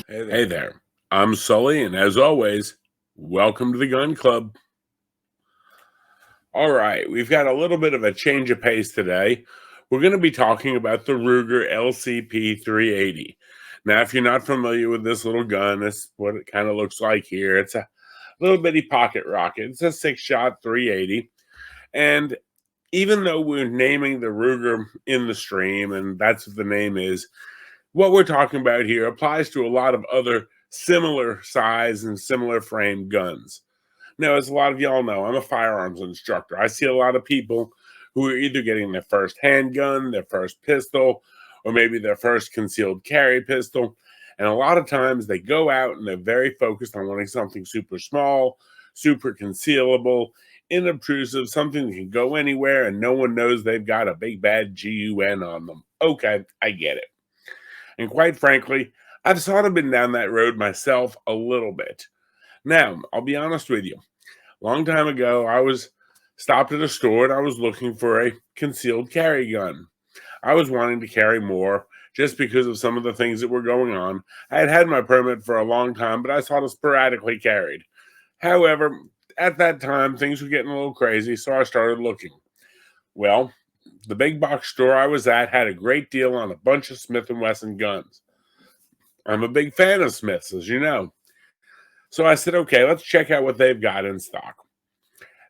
Hey Hey there. there, I'm Sully, and as always, welcome to the Gun Club. All right, we've got a little bit of a change of pace today. We're going to be talking about the Ruger LCP 380. Now, if you're not familiar with this little gun, this is what it kind of looks like here. It's a little bitty pocket rocket. It's a 6-shot 380. And even though we're naming the Ruger in the stream, and that's what the name is, what we're talking about here applies to a lot of other similar size and similar frame guns. Now, as a lot of y'all know, I'm a firearms instructor. I see a lot of people who are either getting their first handgun, their first pistol, or maybe their first concealed carry pistol. And a lot of times they go out and they're very focused on wanting something super small, super concealable, inobtrusive, something that can go anywhere and no one knows they've got a big bad GUN on them. Okay, I get it. And quite frankly, I've sort of been down that road myself a little bit. Now, I'll be honest with you. A long time ago, I was stopped at a store and I was looking for a concealed carry gun. I was wanting to carry more just because of some of the things that were going on. I had had my permit for a long time, but I sort of sporadically carried. However, at that time, things were getting a little crazy, so I started looking. Well, the big box store I was at had a great deal on a bunch of Smith & Wesson guns. I'm a big fan of Smiths, as you know. So I said, okay, let's check out what they've got in stock.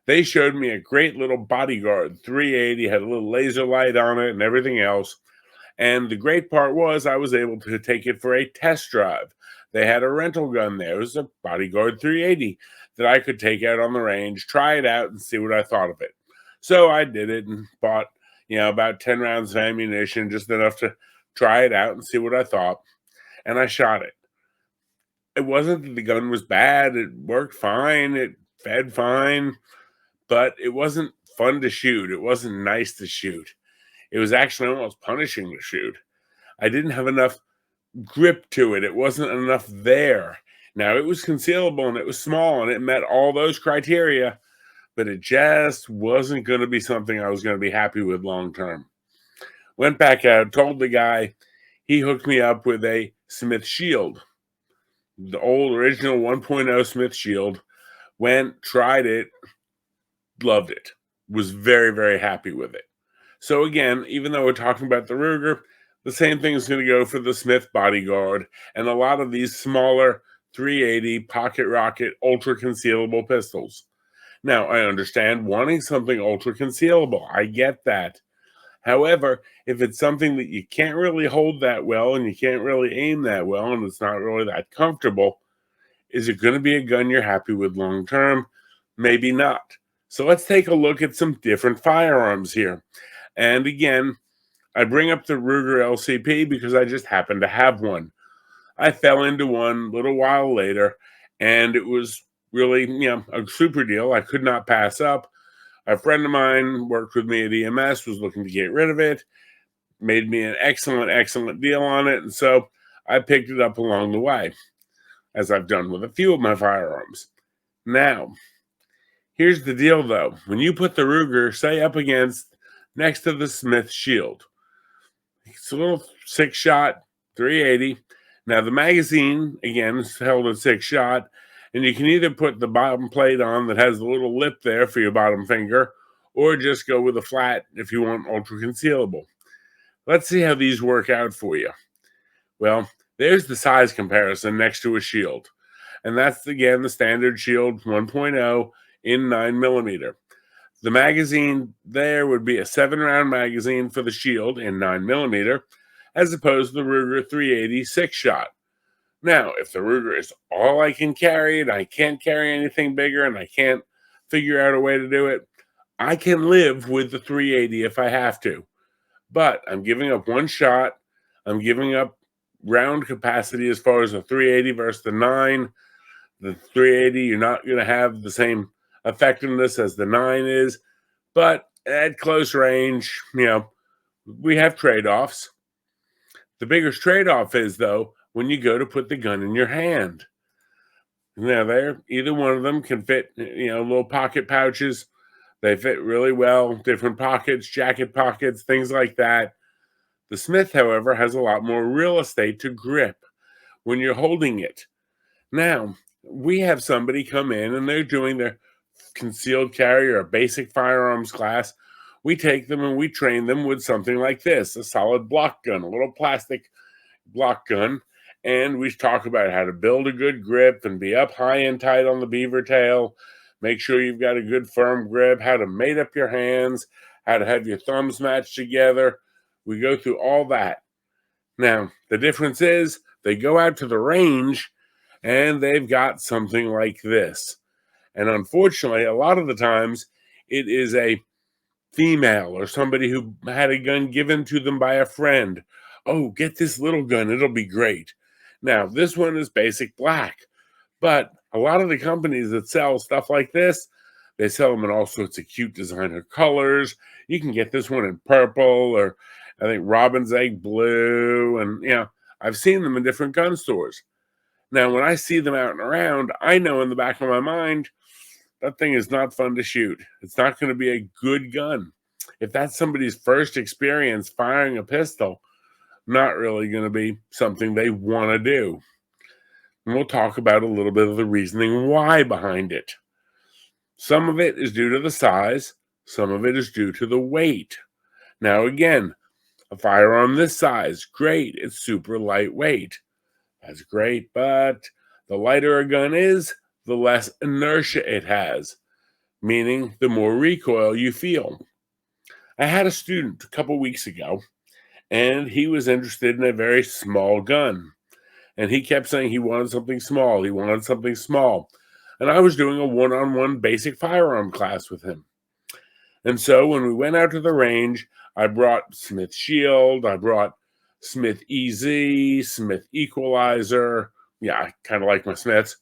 They showed me a great little Bodyguard 380, had a little laser light on it and everything else. And the great part was I was able to take it for a test drive. They had a rental gun there. It was a Bodyguard 380 that I could take out on the range, try it out, and see what I thought of it. So I did it and bought, about 10 rounds of ammunition, just enough to try it out and see what I thought. And I shot it. It wasn't that the gun was bad. It worked fine. It fed fine, but it wasn't fun to shoot. It wasn't nice to shoot. It was actually almost punishing to shoot. I didn't have enough grip to it. It wasn't enough there. Now, it was concealable and it was small and it met all those criteria, but it just wasn't going to be something I was going to be happy with long term. Went back out, told the guy, he hooked me up with a Smith Shield, the old original 1.0 Smith Shield. Went, tried it, loved it, was very, very happy with it. So again, even though we're talking about the Ruger, the same thing is going to go for the Smith Bodyguard and a lot of these smaller 380 pocket rocket ultra concealable pistols. Now, I understand wanting something ultra concealable. I get that. However, if it's something that you can't really hold that well and you can't really aim that well and it's not really that comfortable, is it going to be a gun you're happy with long term? Maybe not. So let's take a look at some different firearms here. And again, I bring up the Ruger LCP because I just happen to have one. I fell into one a little while later, and it was really, a super deal. I could not pass up. A friend of mine worked with me at EMS, was looking to get rid of it, made me an excellent, excellent deal on it. And so I picked it up along the way, as I've done with a few of my firearms. Now, here's the deal though. When you put the Ruger, say, up against next to the Smith Shield, it's a little 6-shot 380. Now the magazine again is held at 6-shot, and you can either put the bottom plate on that has a little lip there for your bottom finger, or just go with a flat if you want ultra concealable. Let's see how these work out for you. Well, there's the size comparison next to a shield, and that's again the standard Shield 1.0 in 9mm. The magazine there would be a 7-round magazine for the Shield in 9mm, as opposed to the Ruger 380 6-shot. Now, if the Ruger is all I can carry and I can't carry anything bigger and I can't figure out a way to do it, I can live with the 380 if I have to. But I'm giving up one shot. I'm giving up round capacity as far as the 380 versus the 9. The 380, you're not going to have the same effectiveness as the 9 is. But at close range, we have trade-offs. The biggest trade-off is, though, when you go to put the gun in your hand. Now, either one of them can fit, little pocket pouches. They fit really well, different pockets, jacket pockets, things like that. The Smith, however, has a lot more real estate to grip, when you're holding it. Now, we have somebody come in and they're doing their concealed carry or basic firearms class. We take them and we train them with something like this, a solid block gun, a little plastic block gun. And we talk about how to build a good grip and be up high and tight on the beaver tail. Make sure you've got a good firm grip, how to mate up your hands, how to have your thumbs matched together. We go through all that. Now, the difference is they go out to the range and they've got something like this. And unfortunately, a lot of the times it is a female or somebody who had a gun given to them by a friend. Oh, get this little gun, it'll be great. Now, this one is basic black, but a lot of the companies that sell stuff like this, they sell them in all sorts of cute designer colors. You can get this one in purple or I think robin's egg blue. And, I've seen them in different gun stores. Now, when I see them out and around, I know in the back of my mind, that thing is not fun to shoot. It's not going to be a good gun. If that's somebody's first experience firing a pistol, not really going to be something they want to do. And we'll talk about a little bit of the reasoning why behind it. Some of it is due to the size. Some of it is due to the weight. Now, again, a firearm this size, great. It's super lightweight. That's great, but the lighter a gun is, the less inertia it has, meaning the more recoil you feel. I had a student a couple weeks ago, and he was interested in a very small gun. And he kept saying he wanted something small. He wanted something small. And I was doing a one-on-one basic firearm class with him. And so when we went out to the range, I brought Smith Shield, I brought Smith EZ, Smith Equalizer. Yeah, I kind of like my Smiths.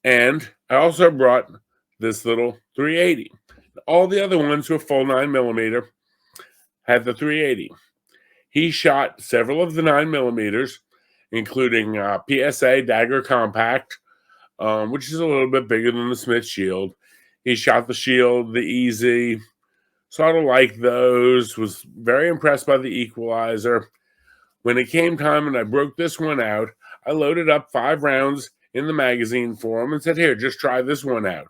And I also brought this little 380. All the other ones were full 9mm, had the 380. He shot several of the 9mm, including PSA Dagger Compact, which is a little bit bigger than the Smith Shield. He shot the Shield, the EZ, sort of like those, was very impressed by the Equalizer. When it came time and I broke this one out, I loaded up 5 rounds in the magazine for him and said, here, just try this one out.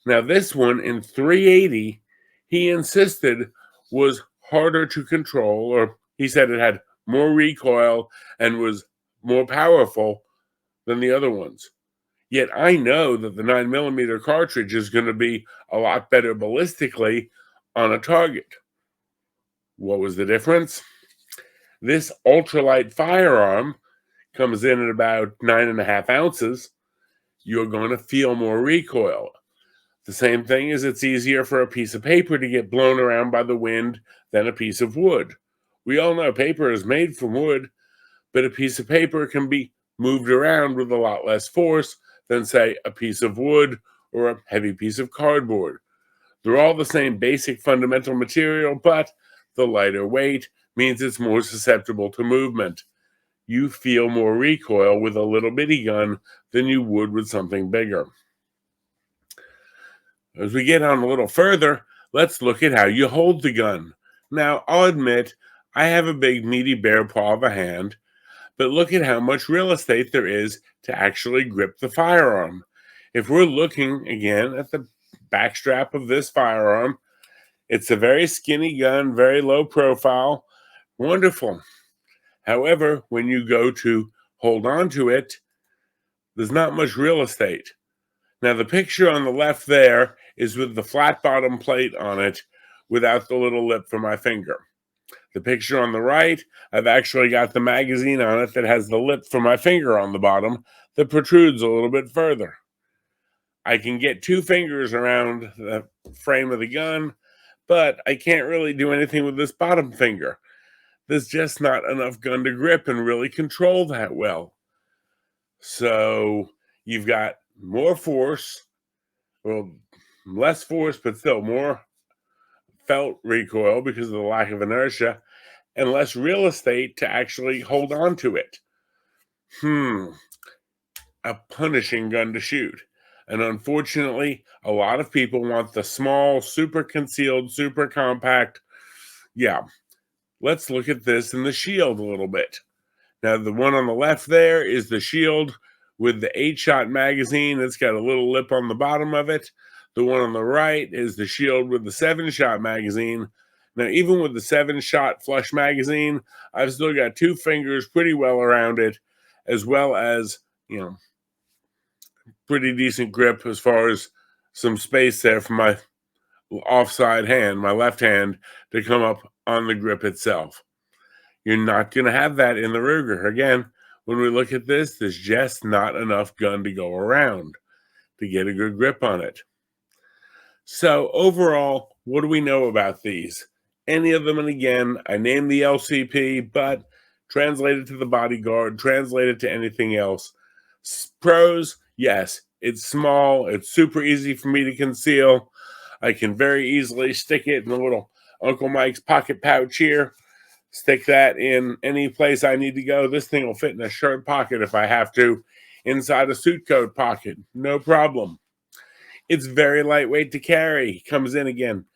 Now, this one in 380, he insisted was harder to control, or he said it had more recoil and was more powerful than the other ones. Yet I know that the 9mm cartridge is going to be a lot better ballistically on a target. What was the difference? This ultralight firearm comes in at about 9.5 ounces. You're going to feel more recoil. The same thing is it's easier for a piece of paper to get blown around by the wind than a piece of wood. We all know paper is made from wood, but a piece of paper can be moved around with a lot less force than, say, a piece of wood or a heavy piece of cardboard. They're all the same basic fundamental material, but the lighter weight means it's more susceptible to movement. You feel more recoil with a little bitty gun than you would with something bigger. As we get on a little further, let's look at how you hold the gun. Now, I'll admit, I have a big meaty bear paw of a hand, but look at how much real estate there is to actually grip the firearm. If we're looking again at the backstrap of this firearm, it's a very skinny gun, very low profile, wonderful. However, when you go to hold on to it, there's not much real estate. Now, the picture on the left there is with the flat bottom plate on it without the little lip for my finger. The picture on the right, I've actually got the magazine on it that has the lip for my finger on the bottom that protrudes a little bit further. I can get 2 fingers around the frame of the gun, but I can't really do anything with this bottom finger. There's just not enough gun to grip and really control that well. So you've got more force, well, less force, but still more felt recoil because of the lack of inertia, and less real estate to actually hold on to it. A punishing gun to shoot. And unfortunately, a lot of people want the small, super concealed, super compact. Yeah, let's look at this in the Shield a little bit. Now, the one on the left there is the Shield with the 8-shot magazine. It's got a little lip on the bottom of it. The one on the right is the Shield with the 7-shot magazine. Now, even with the 7-shot flush magazine, I've still got 2 fingers pretty well around it, as well as, pretty decent grip as far as some space there for my offside hand, my left hand, to come up on the grip itself. You're not going to have that in the Ruger. Again, when we look at this, there's just not enough gun to go around to get a good grip on it. So overall, what do we know about these? Any of them, and again, I named the LCP, but translated to the Bodyguard, translated to anything else. Pros, yes, it's small, it's super easy for me to conceal. I can very easily stick it in a little Uncle Mike's pocket pouch here, stick that in any place I need to go. This thing will fit in a shirt pocket if I have to, inside a suit coat pocket, no problem. It's very lightweight to carry. Comes in again,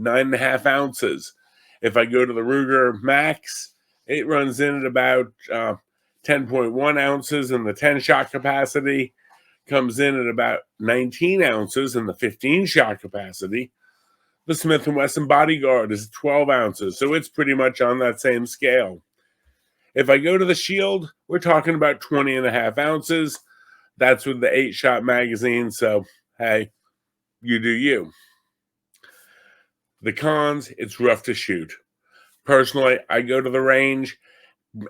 9.5 ounces. If I go to the Ruger Max, it runs in at about 10.1 ounces in the 10-shot capacity. Comes in at about 19 ounces in the 15-shot capacity. The Smith & Wesson Bodyguard is 12 ounces, so it's pretty much on that same scale. If I go to the Shield, we're talking about 20.5 ounces. That's with the 8-shot magazine, so hey, you do you. The cons, it's rough to shoot. Personally, I go to the range.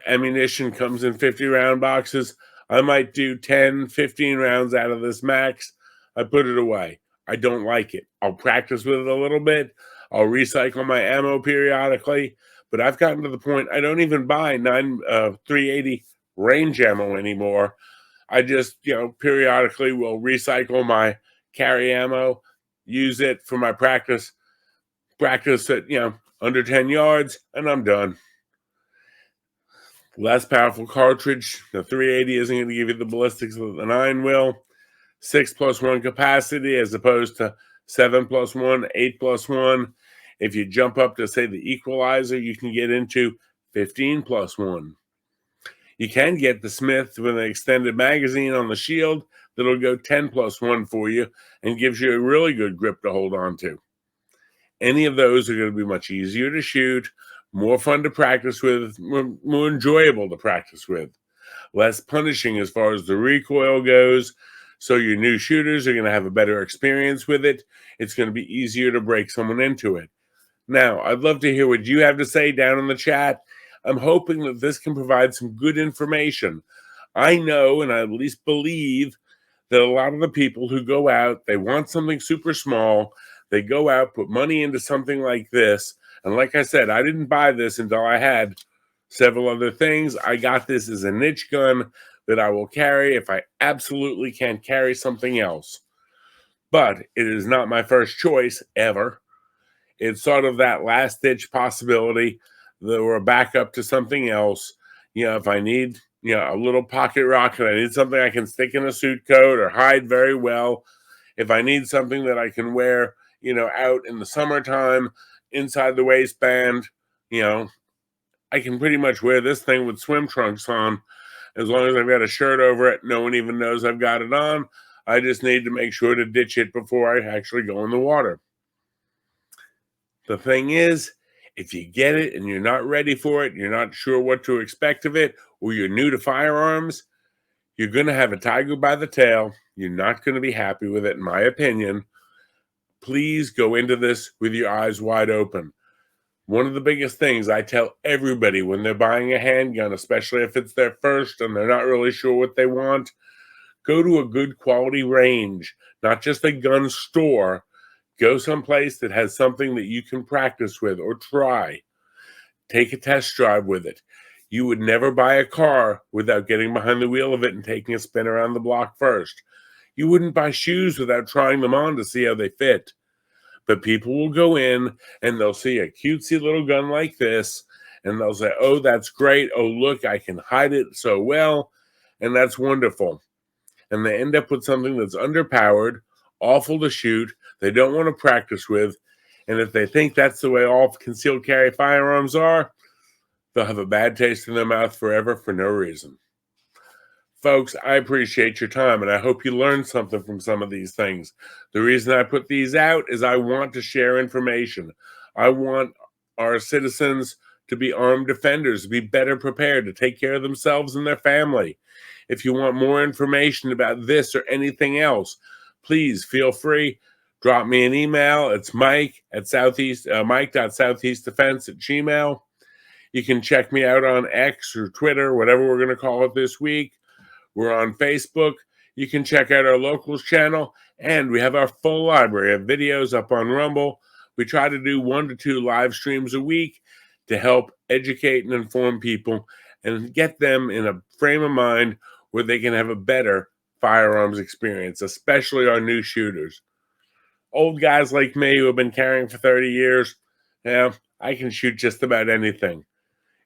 Ammunition comes in 50-round boxes. I might do 10, 15 rounds out of this max. I put it away. I don't like it. I'll practice with it a little bit. I'll recycle my ammo periodically. But I've gotten to the point I don't even buy 380 range ammo anymore. I just, periodically will recycle my carry ammo, use it for my practice at, under 10 yards, and I'm done. Less powerful cartridge. The 380 isn't going to give you the ballistics that the 9 will. 6+1 capacity as opposed to 7+1, 8+1. If you jump up to, say, the equalizer, you can get into 15+1. You can get the Smith with an extended magazine on the Shield that'll go 10+1 for you and gives you a really good grip to hold on to. Any of those are going to be much easier to shoot, more fun to practice with, more enjoyable to practice with, less punishing as far as the recoil goes. So your new shooters are going to have a better experience with it. It's going to be easier to break someone into it. Now, I'd love to hear what you have to say down in the chat. I'm hoping that this can provide some good information. I know, and I at least believe, that a lot of the people who go out, they want something super small. They go out, put money into something like this. And like I said, I didn't buy this until I had several other things. I got this as a niche gun that I will carry if I absolutely can't carry something else. But it is not my first choice ever. It's sort of that last-ditch possibility that we're a backup to something else. If I need, a little pocket rocket, I need something I can stick in a suit coat or hide very well. If I need something that I can wear, out in the summertime, inside the waistband, I can pretty much wear this thing with swim trunks on. As long as I've got a shirt over it, no one even knows I've got it on. I just need to make sure to ditch it before I actually go in the water. The thing is, if you get it and you're not ready for it, you're not sure what to expect of it, or you're new to firearms, you're going to have a tiger by the tail. You're not going to be happy with it, in my opinion. Please go into this with your eyes wide open. One of the biggest things I tell everybody when they're buying a handgun, especially if it's their first and they're not really sure what they want, go to a good quality range, not just a gun store. Go someplace that has something that you can practice with or try. Take a test drive with it. You would never buy a car without getting behind the wheel of it and taking a spin around the block first. You wouldn't buy shoes without trying them on to see how they fit. But people will go in and they'll see a cutesy little gun like this and they'll say, oh, that's great. Oh, look, I can hide it so well. And that's wonderful. And they end up with something that's underpowered, awful to shoot, they don't want to practice with. And if they think that's the way all concealed carry firearms are, they'll have a bad taste in their mouth forever for no reason. Folks, I appreciate your time and I hope you learned something from some of these things. The reason I put these out is I want to share information. I want our citizens to be armed defenders, to be better prepared, to take care of themselves and their family. If you want more information about this or anything else, please feel free. Drop me an email. It's mike.southeastdefense@gmail. You can check me out on X or Twitter, whatever we're going to call it this week. We're on Facebook. You can check out our locals channel, and we have our full library of videos up on Rumble. We try to do 1 to 2 live streams a week to help educate and inform people and get them in a frame of mind where they can have a better firearms experience, especially our new shooters. Old guys like me who have been carrying for 30 years, yeah, I can shoot just about anything.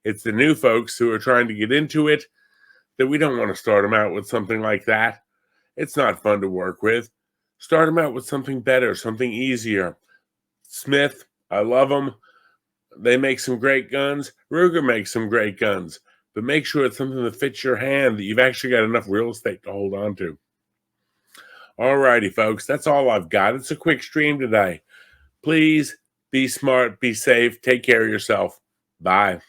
It's the new folks who are trying to get into it that we don't want to start them out with something like that. It's not fun to work with. Start them out with something better, something easier. Smith, I love them. They make some great guns. Ruger makes some great guns. But make sure it's something that fits your hand, that you've actually got enough real estate to hold on to. All righty, folks. That's all I've got. It's a quick stream today. Please be smart, be safe, take care of yourself. Bye.